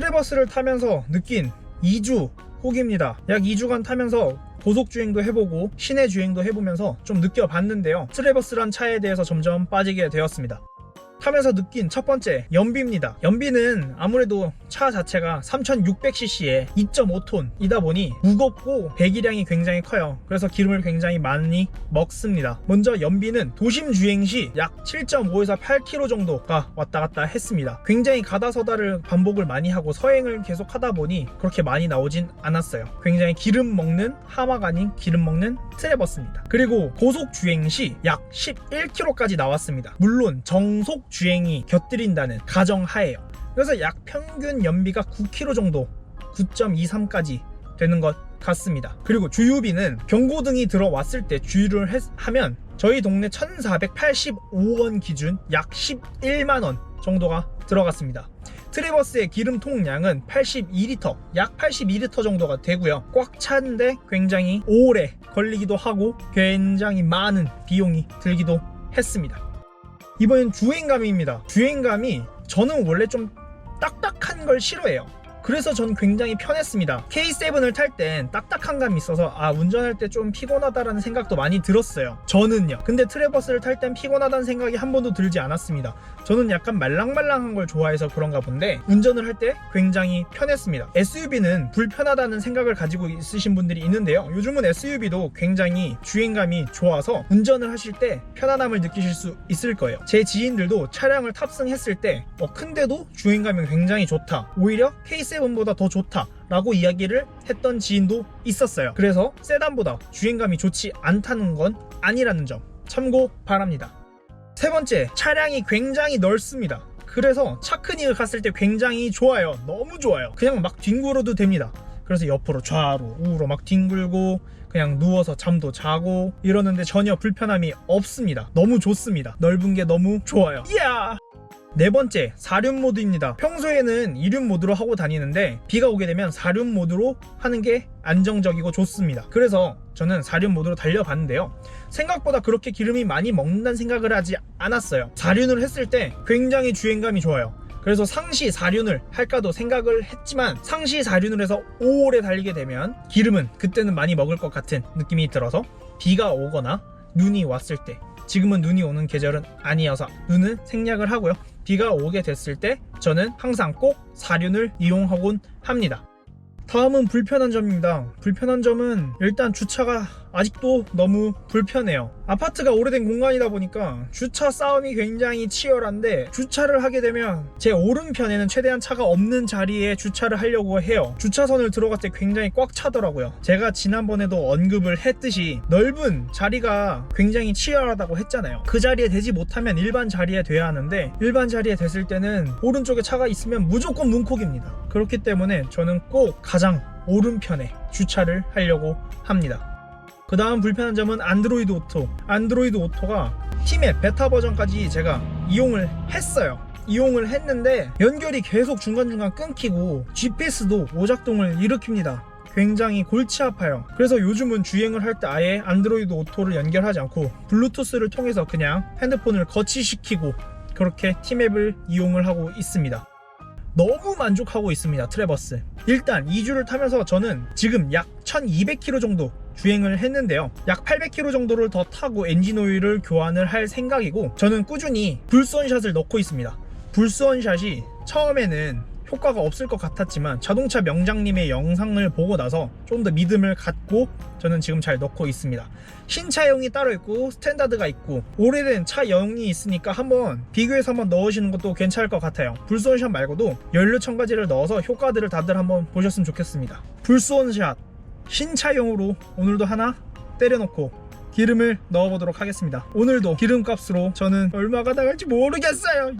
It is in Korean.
트래버스를 타면서 느낀 2주 후기입니다. 약 2주간 타면서 고속주행도 해보고 시내 주행도 해보면서 좀 느껴봤는데요, 트래버스란 차에 대해서 점점 빠지게 되었습니다. 타면서 느낀 첫 번째, 연비입니다. 연비는 아무래도 차 자체가 3600cc에 2.5톤이다 보니 무겁고 배기량이 굉장히 커요. 그래서 기름을 굉장히 많이 먹습니다. 먼저 연비는 도심 주행 시 약 7.5에서 8km 정도가 왔다 갔다 했습니다. 굉장히 가다서다를 반복을 많이 하고 서행을 계속 하다 보니 그렇게 많이 나오진 않았어요. 굉장히 기름 먹는, 하마가 아닌 기름 먹는 트래버스입니다. 그리고 고속 주행 시 약 11km까지 나왔습니다. 물론 정속 주행이 곁들인다는 가정하에요. 그래서 약 평균 연비가 9km 정도, 9.23까지 되는 것 같습니다. 그리고 주유비는 경고등이 들어왔을 때 주유를 하면 저희 동네 1485원 기준 약 11만원 정도가 들어갔습니다. 트래버스의 기름 통량은 82리터, 약 82리터 정도가 되고요. 꽉 차는데 굉장히 오래 걸리기도 하고 굉장히 많은 비용이 들기도 했습니다. 이번엔 주행감입니다. 주행감이, 저는 원래 좀 딱딱한 걸 싫어해요. 그래서 전 굉장히 편했습니다. K7을 탈 땐 딱딱한 감이 있어서 운전할 때 좀 피곤하다라는 생각도 많이 들었어요, 저는요. 근데 트래버스를 탈 땐 피곤하다는 생각이 한 번도 들지 않았습니다. 저는 약간 말랑말랑한 걸 좋아해서 그런가 본데 운전을 할 때 굉장히 편했습니다. SUV는 불편하다는 생각을 가지고 있으신 분들이 있는데요, 요즘은 SUV도 굉장히 주행감이 좋아서 운전을 하실 때 편안함을 느끼실 수 있을 거예요. 제 지인들도 차량을 탑승했을 때 큰데도 주행감이 굉장히 좋다, 오히려 K7보다 더 좋다 라고 이야기를 했던 지인도 있었어요. 그래서 세단보다 주행감이 좋지 않다는 건 아니라는 점 참고 바랍니다. 세 번째, 차량이 굉장히 넓습니다. 그래서 차크닉을 갔을 때 굉장히 좋아요. 너무 좋아요. 그냥 막 뒹굴어도 됩니다. 그래서 옆으로 좌로 우로 막 뒹굴고 그냥 누워서 잠도 자고 이러는데 전혀 불편함이 없습니다. 너무 좋습니다. 넓은 게 너무 좋아요. 이야! 네 번째, 4륜 모드입니다. 평소에는 2륜 모드로 하고 다니는데 비가 오게 되면 4륜 모드로 하는 게 안정적이고 좋습니다. 그래서 저는 4륜 모드로 달려봤는데요, 생각보다 그렇게 기름이 많이 먹는다는 생각을 하지 않았어요. 4륜을 했을 때 굉장히 주행감이 좋아요. 그래서 상시 4륜을 할까도 생각을 했지만 상시 4륜을 해서 오래 달리게 되면 기름은 그때는 많이 먹을 것 같은 느낌이 들어서 비가 오거나 눈이 왔을 때, 지금은 눈이 오는 계절은 아니어서 눈은 생략을 하고요, 비가 오게 됐을 때 저는 항상 꼭 4륜을 이용하곤 합니다. 다음은 불편한 점입니다. 불편한 점은 일단 주차가 아직도 너무 불편해요. 아파트가 오래된 공간이다 보니까 주차 싸움이 굉장히 치열한데, 주차를 하게 되면 제 오른편에는 최대한 차가 없는 자리에 주차를 하려고 해요. 주차선을 들어갈 때 굉장히 꽉 차더라고요. 제가 지난번에도 언급을 했듯이 넓은 자리가 굉장히 치열하다고 했잖아요. 그 자리에 되지 못하면 일반 자리에 돼야 하는데, 일반 자리에 됐을 때는 오른쪽에 차가 있으면 무조건 문콕입니다. 그렇기 때문에 저는 꼭 가장 오른편에 주차를 하려고 합니다. 그 다음 불편한 점은 안드로이드 오토. 안드로이드 오토가 팀의 베타 버전까지 제가 이용을 했어요. 이용을 했는데 연결이 계속 중간중간 끊기고 GPS도 오작동을 일으킵니다. 굉장히 골치 아파요. 그래서 요즘은 주행을 할 때 아예 안드로이드 오토를 연결하지 않고 블루투스를 통해서 그냥 핸드폰을 거치시키고 그렇게 팀앱을 이용을 하고 있습니다. 너무 만족하고 있습니다, 트래버스. 일단 2주를 타면서 저는 지금 약 1200km 정도 주행을 했는데요, 약 800km 정도를 더 타고 엔진오일을 교환을 할 생각이고, 저는 꾸준히 불스원샷을 넣고 있습니다. 불스원샷이 처음에는 효과가 없을 것 같았지만 자동차 명장님의 영상을 보고 나서 좀 더 믿음을 갖고 저는 지금 잘 넣고 있습니다. 신차용이 따로 있고 스탠다드가 있고 오래된 차용이 있으니까 한번 비교해서 한번 넣으시는 것도 괜찮을 것 같아요. 불스원샷 말고도 연료 첨가제를 넣어서 효과들을 다들 한번 보셨으면 좋겠습니다. 불스원샷 신차용으로 오늘도 하나 때려놓고 기름을 넣어보도록 하겠습니다. 오늘도 기름값으로 저는 얼마가 나갈지 모르겠어요.